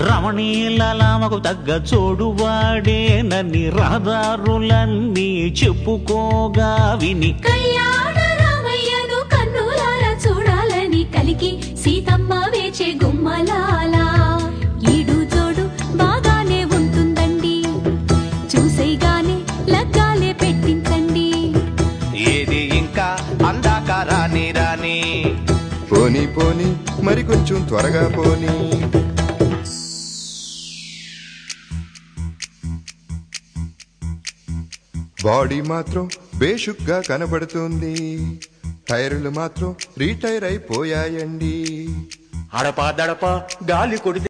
రమణీలలామకు తగ్గ చోడువాడేనని రహదారులన్నీ చెప్పుకోగా విని కళ్యాణ రామయ్యను కన్నులారా చూడాలని కలికి సీతమ్మ వేచే గుమ్మలాల ఈడు జోడు బాగానే ఉంటుందండి చూసేగానే లగ్గాలే పెట్టించండి ఏది ఇంకా అందాక రాని రాని పోనీ పోనీ మరి కొంచెం త్వరగా పోనీ బాడీ మాత్రం బేషుగ్గా కనబడుతుంది టైర్లు మాత్రం రీటైర్ అయిపోయాయండి అడపా దడప గాలి కొడితే